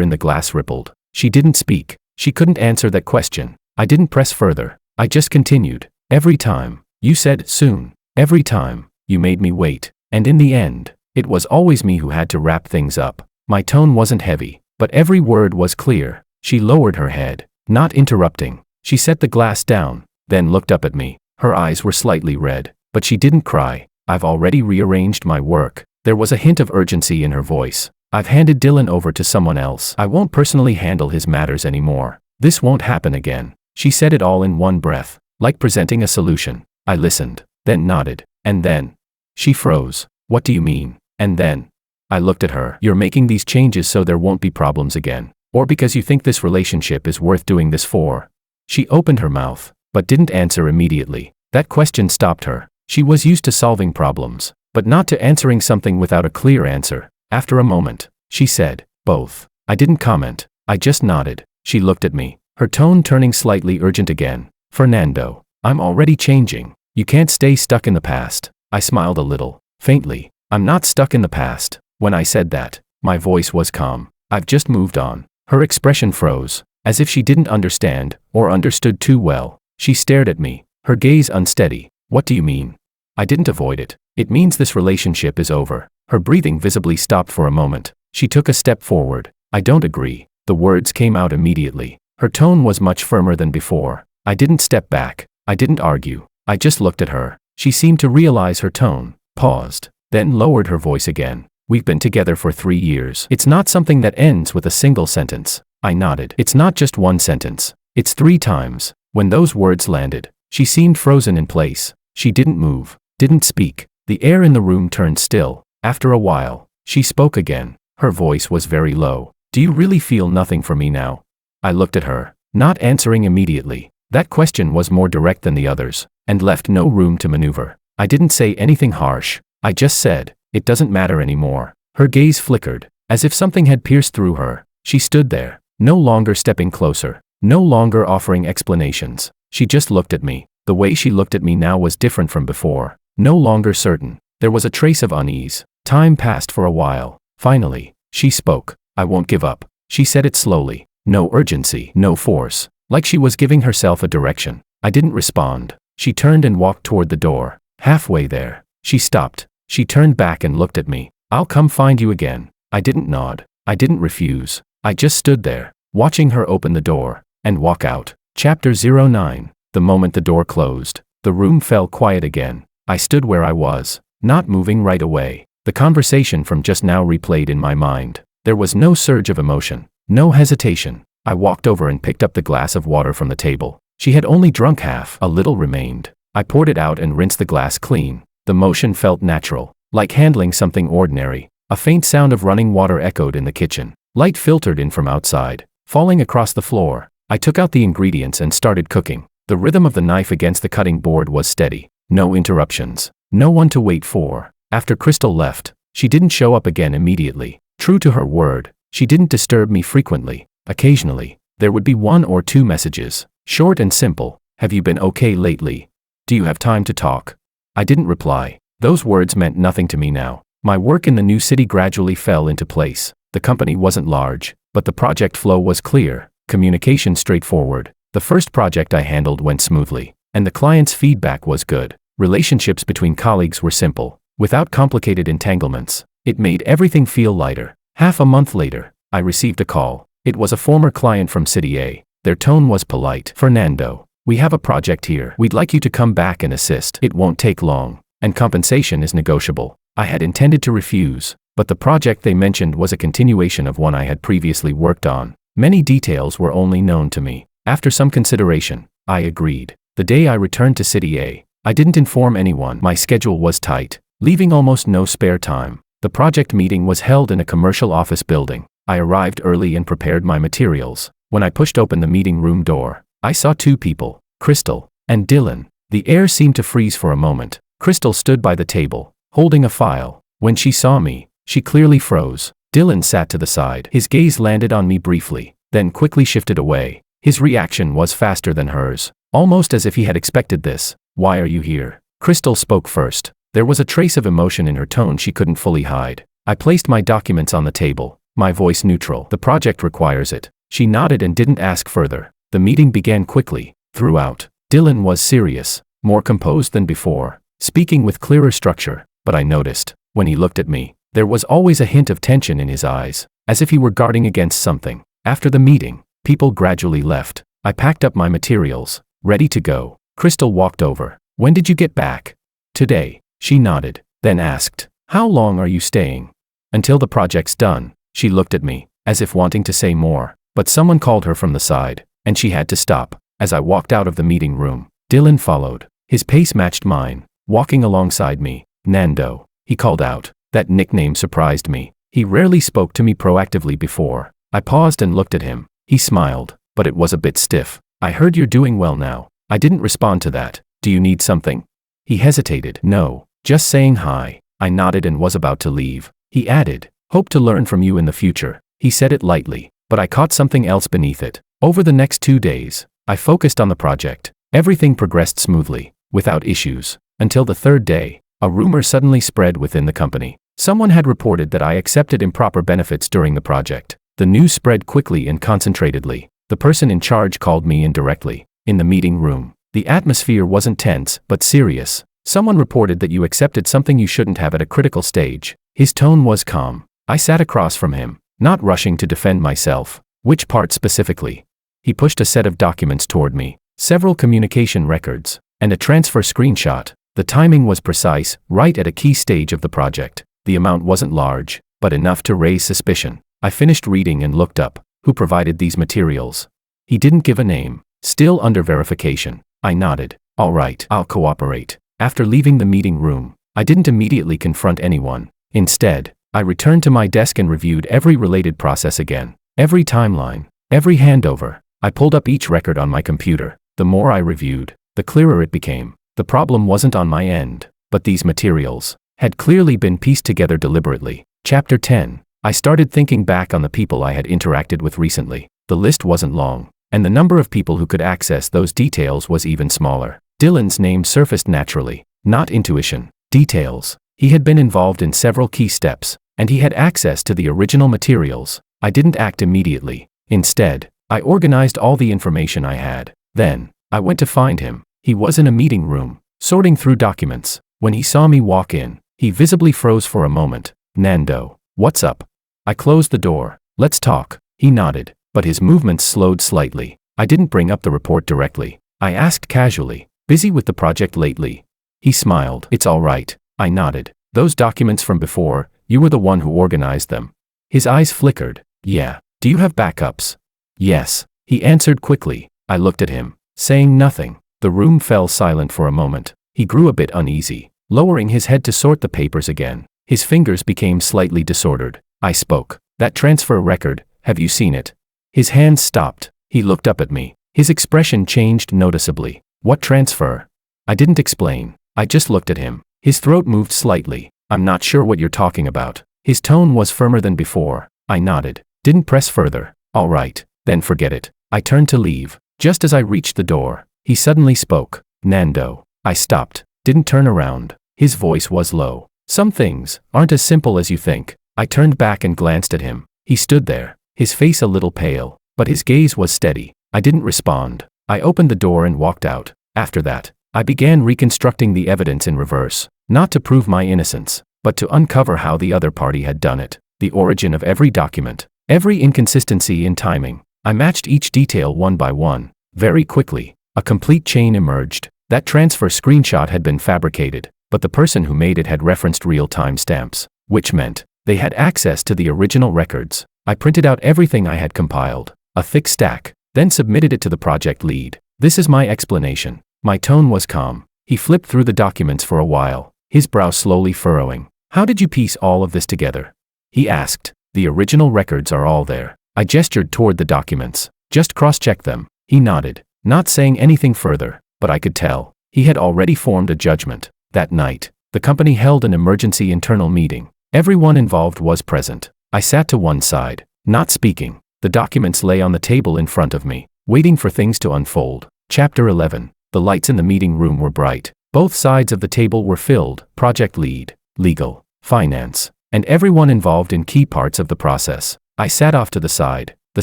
in the glass rippled. She didn't speak. She couldn't answer that question. I didn't press further. I just continued. "Every time you said soon. Every time you made me wait. And in the end, it was always me who had to wrap things up." My tone wasn't heavy, but every word was clear. She lowered her head, not interrupting. She set the glass down, then looked up at me. Her eyes were slightly red, but she didn't cry. "I've already rearranged my work." There was a hint of urgency in her voice. "I've handed Dylan over to someone else. I won't personally handle his matters anymore. This won't happen again." She said it all in one breath, like presenting a solution. I listened, then nodded, and then. She froze. "What do you mean, and then?" I looked at her. "You're making these changes so there won't be problems again, or because you think this relationship is worth doing this for?" She opened her mouth, but didn't answer immediately. That question stopped her. She was used to solving problems, but not to answering something without a clear answer. After a moment, she said, "Both." I didn't comment. I just nodded. She looked at me, her tone turning slightly urgent again. "Fernando, I'm already changing. You can't stay stuck in the past." I smiled a little, faintly. "I'm not stuck in the past." When I said that, my voice was calm. "I've just moved on." Her expression froze, as if she didn't understand, or understood too well. She stared at me, her gaze unsteady. "What do you mean?" I didn't avoid it. "It means this relationship is over." Her breathing visibly stopped for a moment. She took a step forward. "I don't agree." The words came out immediately. Her tone was much firmer than before. I didn't step back. I didn't argue. I just looked at her. She seemed to realize her tone, paused, then lowered her voice again. "We've been together for 3 years. It's not something that ends with a single sentence." I nodded. "It's not just one sentence. It's 3 times." When those words landed, she seemed frozen in place. She didn't move, didn't speak. The air in the room turned still. After a while, she spoke again. Her voice was very low. "Do you really feel nothing for me now?" I looked at her, not answering immediately. That question was more direct than the others, and left no room to maneuver. I didn't say anything harsh. I just said, "It doesn't matter anymore." Her gaze flickered, as if something had pierced through her. She stood there, no longer stepping closer, no longer offering explanations. She just looked at me. The way she looked at me now was different from before. No longer certain. There was a trace of unease. Time passed for a while. Finally, she spoke. "I won't give up." She said it slowly. No urgency, no force. Like she was giving herself a direction. I didn't respond. She turned and walked toward the door. Halfway there, she stopped. She turned back and looked at me. "I'll come find you again." I didn't nod. I didn't refuse. I just stood there, watching her open the door and walk out. Chapter 09. The moment the door closed, the room fell quiet again. I stood where I was, not moving right away. The conversation from just now replayed in my mind. There was no surge of emotion, no hesitation. I walked over and picked up the glass of water from the table. She had only drunk half. A little remained. I poured it out and rinsed the glass clean. The motion felt natural, like handling something ordinary. A faint sound of running water echoed in the kitchen. Light filtered in from outside, falling across the floor. I took out the ingredients and started cooking. The rhythm of the knife against the cutting board was steady. No interruptions. No one to wait for. After Crystal left, she didn't show up again immediately. True to her word, she didn't disturb me frequently. Occasionally, there would be 1 or 2 messages, short and simple. "Have you been okay lately? Do you have time to talk?" I didn't reply. Those words meant nothing to me now. My work in the new city gradually fell into place. The company wasn't large, but the project flow was clear, communication straightforward. The first project I handled went smoothly, and the client's feedback was good. Relationships between colleagues were simple, without complicated entanglements. It made everything feel lighter. Half a month later, I received a call. It was a former client from City A. Their tone was polite. "Fernando, we have a project here. We'd like you to come back and assist. It won't take long, and compensation is negotiable." I had intended to refuse, but the project they mentioned was a continuation of one I had previously worked on. Many details were only known to me. After some consideration, I agreed. The day I returned to City A, I didn't inform anyone. My schedule was tight, leaving almost no spare time. The project meeting was held in a commercial office building. I arrived early and prepared my materials. When I pushed open the meeting room door, I saw 2 people, Crystal and Dylan. The air seemed to freeze for a moment. Crystal stood by the table, holding a file. When she saw me, she clearly froze. Dylan sat to the side. His gaze landed on me briefly, then quickly shifted away. His reaction was faster than hers, almost as if he had expected this. "Why are you here?" Crystal spoke first. There was a trace of emotion in her tone she couldn't fully hide. I placed my documents on the table, my voice neutral. "The project requires it." She nodded and didn't ask further. The meeting began quickly. Throughout, Dylan was serious, more composed than before, speaking with clearer structure, but I noticed, when he looked at me, there was always a hint of tension in his eyes, as if he were guarding against something. After the meeting, people gradually left. I packed up my materials, ready to go. Crystal walked over. "When did you get back?" "Today." She nodded, then asked, "How long are you staying?" "Until the project's done." She looked at me, as if wanting to say more, but someone called her from the side, and she had to stop. As I walked out of the meeting room, Dylan followed. His pace matched mine, walking alongside me. "Nando," he called out. That nickname surprised me. He rarely spoke to me proactively before. I paused and looked at him. He smiled, but it was a bit stiff. "I heard you're doing well now." I didn't respond to that. "Do you need something?" He hesitated. "No, just saying hi." I nodded and was about to leave. He added, "Hope to learn from you in the future." He said it lightly, but I caught something else beneath it. Over the next 2 days, I focused on the project. Everything progressed smoothly, without issues, until the third day. A rumor suddenly spread within the company. Someone had reported that I accepted improper benefits during the project. The news spread quickly and concentratedly. The person in charge called me in directly. In the meeting room, the atmosphere wasn't tense, but serious. "Someone reported that you accepted something you shouldn't have at a critical stage." His tone was calm. I sat across from him, not rushing to defend myself. "Which part specifically?" He pushed a set of documents toward me, several communication records, and a transfer screenshot. The timing was precise, right at a key stage of the project. The amount wasn't large, but enough to raise suspicion. I finished reading and looked up. "Who provided these materials?" He didn't give a name. "Still under verification." I nodded. "All right, I'll cooperate." After leaving the meeting room, I didn't immediately confront anyone. Instead, I returned to my desk and reviewed every related process again. Every timeline, every handover. I pulled up each record on my computer. The more I reviewed, the clearer it became. The problem wasn't on my end, but these materials had clearly been pieced together deliberately. Chapter 10. I started thinking back on the people I had interacted with recently. The list wasn't long, and the number of people who could access those details was even smaller. Dylan's name surfaced naturally, not intuition. Details. He had been involved in several key steps, and he had access to the original materials. I didn't act immediately. Instead, I organized all the information I had. Then, I went to find him. He was in a meeting room, sorting through documents. When he saw me walk in, he visibly froze for a moment. "Nando, what's up?" I closed the door. "Let's talk." He nodded, but his movements slowed slightly. I didn't bring up the report directly. I asked casually, "Busy with the project lately?" He smiled. "It's all right." I nodded. "Those documents from before, you were the one who organized them." His eyes flickered. "Yeah. Do you have backups?" "Yes." He answered quickly. I looked at him, saying nothing. The room fell silent for a moment. He grew a bit uneasy, lowering his head to sort the papers again. His fingers became slightly disordered. I spoke. "That transfer record, have you seen it?" His hands stopped. He looked up at me. His expression changed noticeably. "What transfer?" I didn't explain. I just looked at him. His throat moved slightly. "I'm not sure what you're talking about." His tone was firmer than before. I nodded. Didn't press further. "All right, then forget it." I turned to leave. Just as I reached the door, he suddenly spoke. "Nando." I stopped. Didn't turn around. His voice was low. "Some things aren't as simple as you think." I turned back and glanced at him. He stood there, his face a little pale, but his gaze was steady. I didn't respond. I opened the door and walked out. After that, I began reconstructing the evidence in reverse, not to prove my innocence, but to uncover how the other party had done it. The origin of every document, every inconsistency in timing. I matched each detail one by one. Very quickly, a complete chain emerged. That transfer screenshot had been fabricated, but the person who made it had referenced real timestamps, which meant they had access to the original records. I printed out everything I had compiled, a thick stack, then submitted it to the project lead. "This is my explanation." My tone was calm. He flipped through the documents for a while, his brow slowly furrowing. "How did you piece all of this together?" He asked. "The original records are all there." I gestured toward the documents. "Just cross-check them." He nodded, not saying anything further, but I could tell he had already formed a judgment. That night, the company held an emergency internal meeting. Everyone involved was present. I sat to one side, not speaking. The documents lay on the table in front of me, waiting for things to unfold. Chapter 11. The lights in the meeting room were bright. Both sides of the table were filled: project lead, legal, finance, and everyone involved in key parts of the process. I sat off to the side, the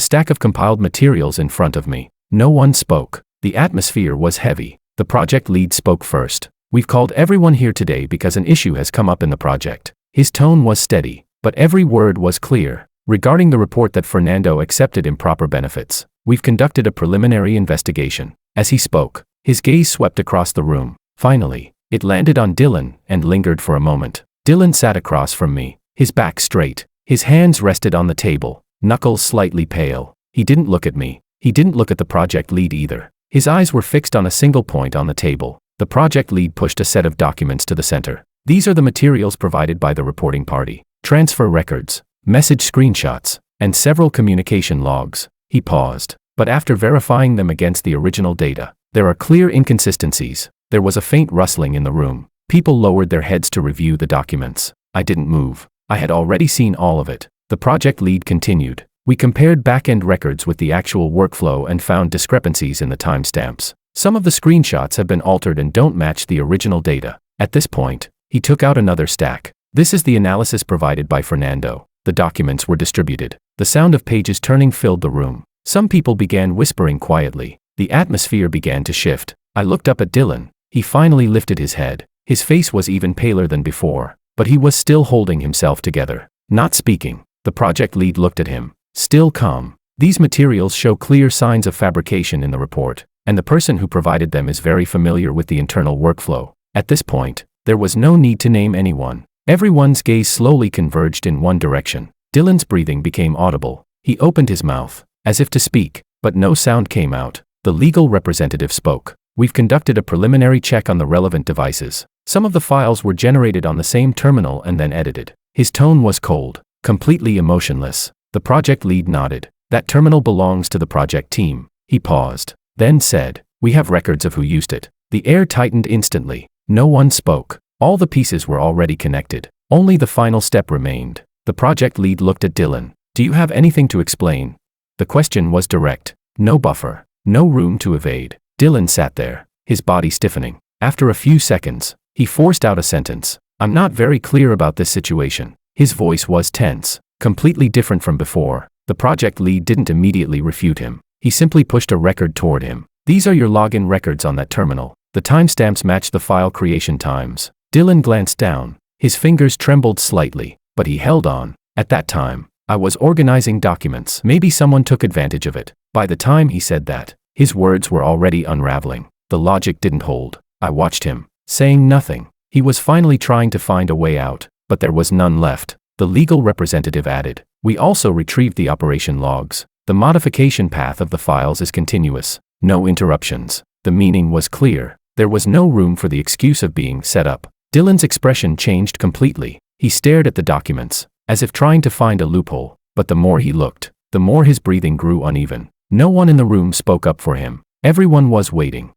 stack of compiled materials in front of me. No one spoke. The atmosphere was heavy. The project lead spoke first. "We've called everyone here today because an issue has come up in the project." His tone was steady, but every word was clear. "Regarding the report that Fernando accepted improper benefits, we've conducted a preliminary investigation." As he spoke, his gaze swept across the room. Finally, it landed on Dylan and lingered for a moment. Dylan sat across from me, his back straight. His hands rested on the table, knuckles slightly pale. He didn't look at me. He didn't look at the project lead either. His eyes were fixed on a single point on the table. The project lead pushed a set of documents to the center. "These are the materials provided by the reporting party. Transfer records, message screenshots, and several communication logs." He paused, but after verifying them against the original data, there are clear inconsistencies. There was a faint rustling in the room. People lowered their heads to review the documents. I didn't move. I had already seen all of it. The project lead continued. "We compared back-end records with the actual workflow and found discrepancies in the timestamps. Some of the screenshots have been altered and don't match the original data." At this point, he took out another stack. "This is the analysis provided by Fernando." The documents were distributed. The sound of pages turning filled the room. Some people began whispering quietly. The atmosphere began to shift. I looked up at Dylan. He finally lifted his head. His face was even paler than before, but he was still holding himself together, not speaking. The project lead looked at him, still calm. "These materials show clear signs of fabrication in the report, and the person who provided them is very familiar with the internal workflow." At this point, there was no need to name anyone. Everyone's gaze slowly converged in one direction. Dylan's breathing became audible. He opened his mouth, as if to speak, but no sound came out. The legal representative spoke. "We've conducted a preliminary check on the relevant devices. Some of the files were generated on the same terminal and then edited." His tone was cold, completely emotionless. The project lead nodded. "That terminal belongs to the project team." He paused, then said, "We have records of who used it." The air tightened instantly. No one spoke. All the pieces were already connected. Only the final step remained. The project lead looked at Dylan. "Do you have anything to explain?" The question was direct. No buffer. No room to evade. Dylan sat there, his body stiffening. After a few seconds, he forced out a sentence. "I'm not very clear about this situation." His voice was tense, completely different from before. The project lead didn't immediately refute him. He simply pushed a record toward him. "These are your login records on that terminal. The timestamps match the file creation times." Dylan glanced down. His fingers trembled slightly, but he held on. "At that time, I was organizing documents. Maybe someone took advantage of it." By the time he said that, his words were already unraveling. The logic didn't hold. I watched him, saying nothing. He was finally trying to find a way out, but there was none left. The legal representative added, "We also retrieved the operation logs. The modification path of the files is continuous. No interruptions." The meaning was clear. There was no room for the excuse of being set up. Dylan's expression changed completely. He stared at the documents, as if trying to find a loophole, but the more he looked, the more his breathing grew uneven. No one in the room spoke up for him. Everyone was waiting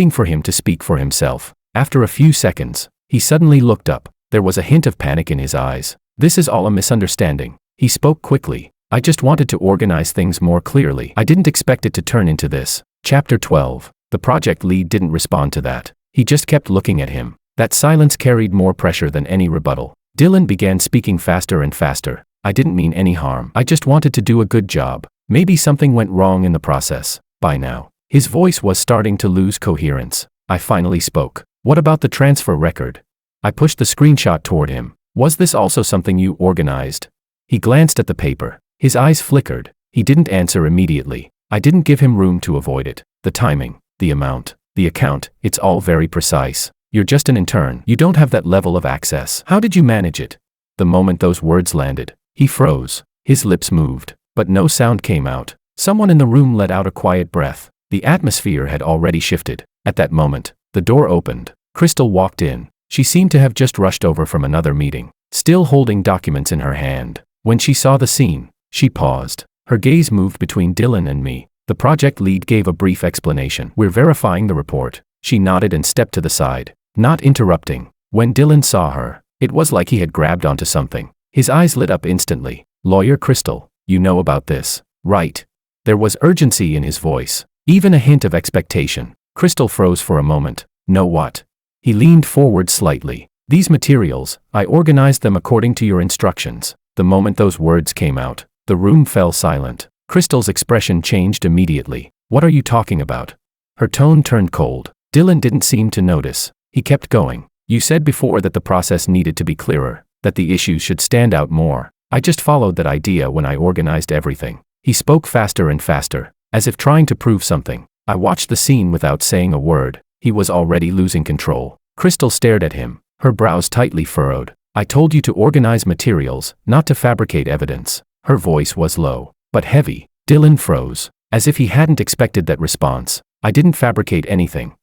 for him to speak for himself. After a few seconds, he suddenly looked up. There was a hint of panic in his eyes. "This is all a misunderstanding." He spoke quickly. "I just wanted to organize things more clearly. I didn't expect it to turn into this." Chapter 12. The project lead didn't respond to that. He just kept looking at him. That silence carried more pressure than any rebuttal. Dylan began speaking faster and faster. "I didn't mean any harm. I just wanted to do a good job. Maybe something went wrong in the process." By now, his voice was starting to lose coherence. I finally spoke. "What about the transfer record?" I pushed the screenshot toward him. "Was this also something you organized?" He glanced at the paper. His eyes flickered. He didn't answer immediately. I didn't give him room to avoid it. "The timing, the amount, the account, it's all very precise. You're just an intern. You don't have that level of access. How did you manage it?" The moment those words landed, he froze. His lips moved, but no sound came out. Someone in the room let out a quiet breath. The atmosphere had already shifted. At that moment, the door opened. Crystal walked in. She seemed to have just rushed over from another meeting, still holding documents in her hand. When she saw the scene, she paused. Her gaze moved between Dylan and me. The project lead gave a brief explanation. "We're verifying the report." She nodded and stepped to the side, not interrupting. When Dylan saw her, it was like he had grabbed onto something. His eyes lit up instantly. "Lawyer Crystal, you know about this, right?" There was urgency in his voice, even a hint of expectation. Crystal froze for a moment. "Know what?" He leaned forward slightly. These materials, I organized them according to your instructions. The moment those words came out, the room fell silent. Crystal's expression changed immediately. What are you talking about? Her tone turned cold. Dylan didn't seem to notice. He kept going. You said before that the process needed to be clearer, that the issues should stand out more. I just followed that idea when I organized everything. He spoke faster and faster, as if trying to prove something. I watched the scene without saying a word. He was already losing control. Crystal stared at him, her brows tightly furrowed. I told you to organize materials, not to fabricate evidence. Her voice was low, but heavy. Dylan froze, as if he hadn't expected that response. I didn't fabricate anything.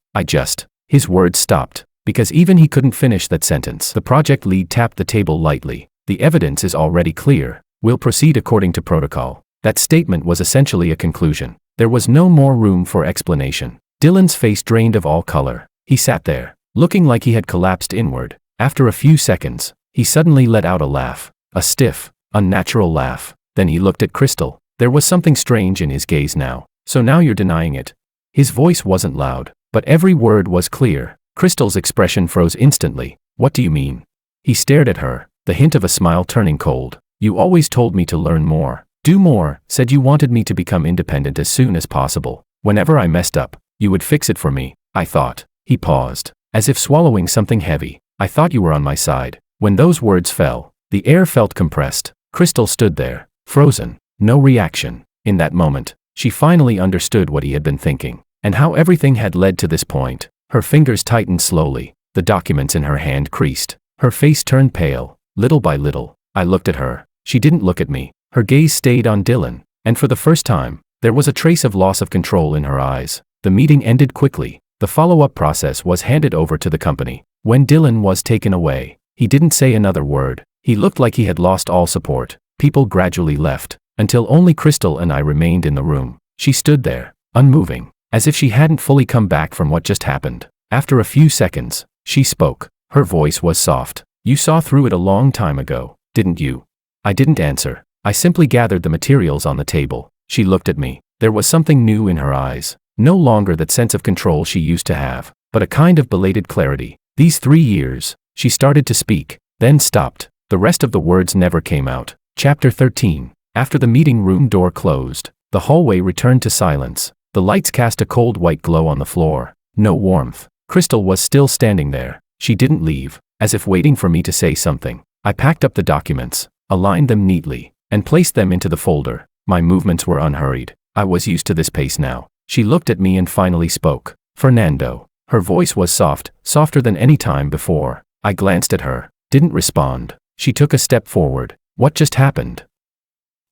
His words stopped, because even he couldn't finish that sentence. The project lead tapped the table lightly. The evidence is already clear. We'll proceed according to protocol. That statement was essentially a conclusion. There was no more room for explanation. Dylan's face drained of all color. He sat there, looking like he had collapsed inward. After a few seconds, he suddenly let out a laugh. A stiff, unnatural laugh. Then he looked at Crystal. There was something strange in his gaze now. So now you're denying it? His voice wasn't loud, but every word was clear. Crystal's expression froze instantly. What do you mean? He stared at her, the hint of a smile turning cold. You always told me to learn more, do more, said you wanted me to become independent as soon as possible. Whenever I messed up, you would fix it for me, I thought. He paused, as if swallowing something heavy. I thought you were on my side. When those words fell, the air felt compressed. Crystal stood there, frozen, no reaction. In that moment, she finally understood what he had been thinking, and how everything had led to this point. Her fingers tightened slowly, the documents in her hand creased. Her face turned pale, little by little. I looked at her. She didn't look at me. Her gaze stayed on Dylan, and for the first time, there was a trace of loss of control in her eyes. The meeting ended quickly. The follow-up process was handed over to the company. When Dylan was taken away, he didn't say another word. He looked like he had lost all support. People gradually left, until only Crystal and I remained in the room. She stood there, unmoving, as if she hadn't fully come back from what just happened. After a few seconds, she spoke. Her voice was soft. You saw through it a long time ago, didn't you? I didn't answer. I simply gathered the materials on the table. She looked at me. There was something new in her eyes. No longer that sense of control she used to have, but a kind of belated clarity. These 3 years, she started to speak, then stopped. The rest of the words never came out. Chapter 13. After the meeting room door closed, the hallway returned to silence. The lights cast a cold white glow on the floor. No warmth. Crystal was still standing there. She didn't leave, as if waiting for me to say something. I packed up the documents, aligned them neatly, and placed them into the folder. My movements were unhurried. I was used to this pace now. She looked at me and finally spoke. Fernando. Her voice was soft, softer than any time before. I glanced at her, didn't respond. She took a step forward. What just happened?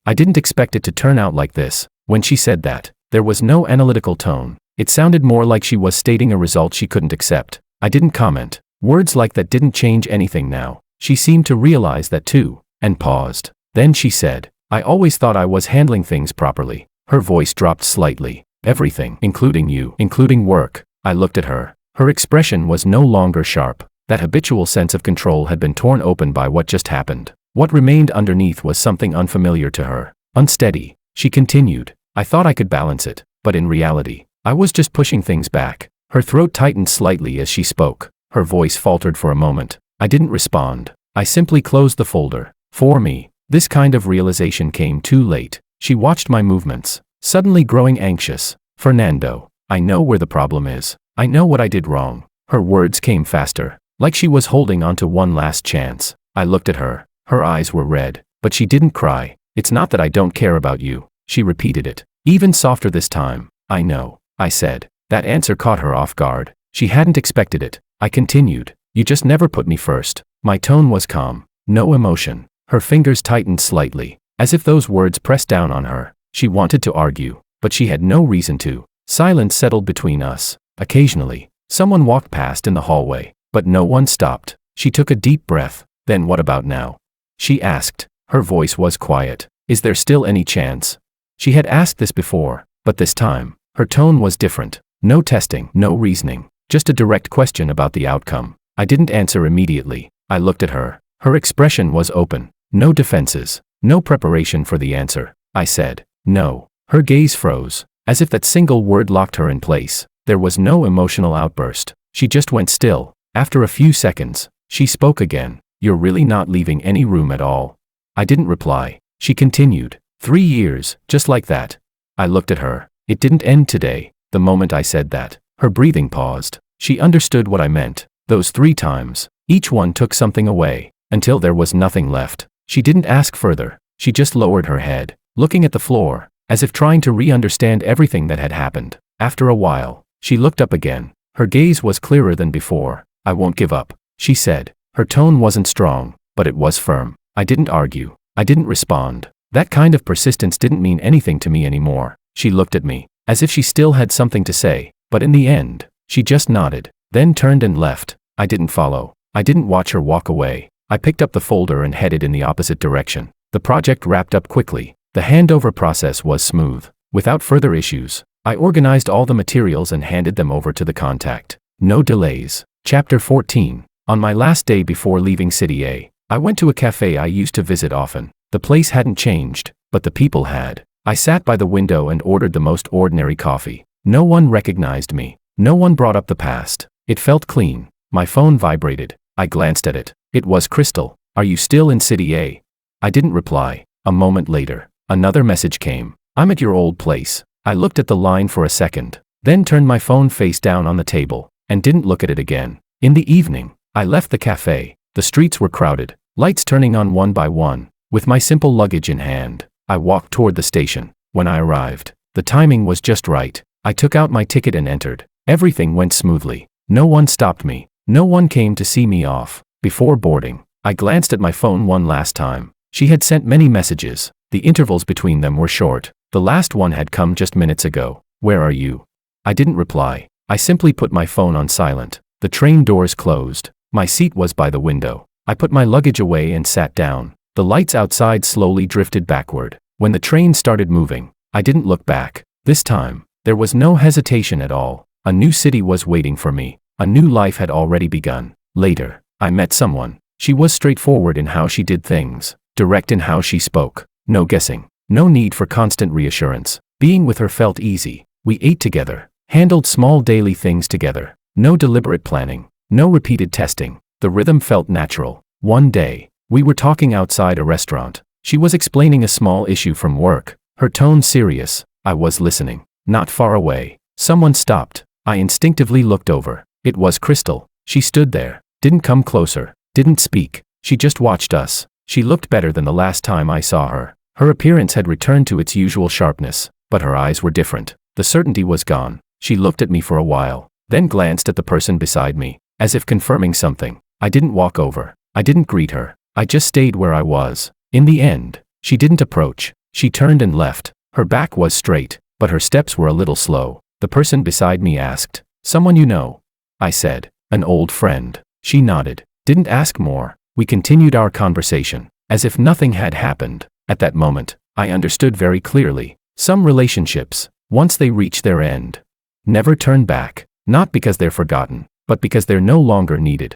I didn't expect it to turn out like this. When she said that, there was no analytical tone. It sounded more like she was stating a result she couldn't accept. I didn't comment. Words like that didn't change anything now. She seemed to realize that too, and paused. Then she said, I always thought I was handling things properly. Her voice dropped slightly. Everything, including you, including work. I looked at her. Her expression was no longer sharp. That habitual sense of control had been torn open by what just happened. What remained underneath was something unfamiliar to her. Unsteady. She continued. I thought I could balance it, but in reality, I was just pushing things back. Her throat tightened slightly as she spoke. Her voice faltered for a moment. I didn't respond. I simply closed the folder. For me, this kind of realization came too late. She watched my movements, suddenly growing anxious. Fernando, I know where the problem is. I know what I did wrong. Her words came faster, like she was holding on to one last chance. I looked at her. Her eyes were red, but she didn't cry. It's not that I don't care about you. She repeated it, even softer this time. I know, I said. That answer caught her off guard. She hadn't expected it. I continued. You just never put me first. My tone was calm. No emotion. Her fingers tightened slightly, as if those words pressed down on her. She wanted to argue, but she had no reason to. Silence settled between us. Occasionally, someone walked past in the hallway, but no one stopped. She took a deep breath. Then what about now? She asked. Her voice was quiet. Is there still any chance? She had asked this before, but this time, her tone was different. No testing, no reasoning, just a direct question about the outcome. I didn't answer immediately. I looked at her. Her expression was open. No defenses, no preparation for the answer. I said, no. Her gaze froze, as if that single word locked her in place. There was no emotional outburst. She just went still, After a few seconds, she spoke again. You're really not leaving any room at all. I didn't reply. She continued. 3 years, just like that. I looked at her. It didn't end today. The moment I said that, her breathing paused. She understood what I meant. Those 3 times, each one took something away, until there was nothing left. She didn't ask further. She just lowered her head, looking at the floor, as if trying to re-understand everything that had happened. After a while, she looked up again. Her gaze was clearer than before. I won't give up, she said. Her tone wasn't strong, but it was firm. I didn't argue. I didn't respond. That kind of persistence didn't mean anything to me anymore. She looked at me, as if she still had something to say, but in the end, she just nodded, then turned and left. I didn't follow. I didn't watch her walk away. I picked up the folder and headed in the opposite direction. The project wrapped up quickly. The handover process was smooth. Without further issues, I organized all the materials and handed them over to the contact. No delays. Chapter 14. On my last day before leaving City A, I went to a cafe I used to visit often. The place hadn't changed, but the people had. I sat by the window and ordered the most ordinary coffee. No one recognized me. No one brought up the past. It felt clean. My phone vibrated. I glanced at it. It was Crystal. Are you still in City A? I didn't reply. A moment later, another message came. I'm at your old place. I looked at the line for a second, then turned my phone face down on the table, and didn't look at it again. In the evening, I left the cafe. The streets were crowded, lights turning on one by one. With my simple luggage in hand, I walked toward the station. When I arrived, the timing was just right. I took out my ticket and entered. Everything went smoothly. No one stopped me. No one came to see me off. Before boarding, I glanced at my phone one last time. She had sent many messages. The intervals between them were short. The last one had come just minutes ago. Where are you? I didn't reply. I simply put my phone on silent. The train doors closed. My seat was by the window. I put my luggage away and sat down. The lights outside slowly drifted backward. When the train started moving, I didn't look back. This time, there was no hesitation at all. A new city was waiting for me. A new life had already begun. Later, I met someone. She was straightforward in how she did things, direct in how she spoke. No guessing. No need for constant reassurance. Being with her felt easy. We ate together, handled small daily things together. No deliberate planning. No repeated testing. The rhythm felt natural. One day, we were talking outside a restaurant. She was explaining a small issue from work, her tone serious. I was listening. Not far away, someone stopped. I instinctively looked over. It was Crystal. She stood there, didn't come closer, didn't speak. She just watched us. She looked better than the last time I saw her. Her appearance had returned to its usual sharpness, but her eyes were different. The certainty was gone. She looked at me for a while, then glanced at the person beside me, as if confirming something. I didn't walk over. I didn't greet her. I just stayed where I was. In the end, she didn't approach. She turned and left. Her back was straight, but her steps were a little slow. The person beside me asked, "Someone you know?" I said, "An old friend." She nodded. Didn't ask more. We continued our conversation, as if nothing had happened. At that moment, I understood very clearly. Some relationships, once they reach their end, never turn back. Not because they're forgotten, but because they're no longer needed.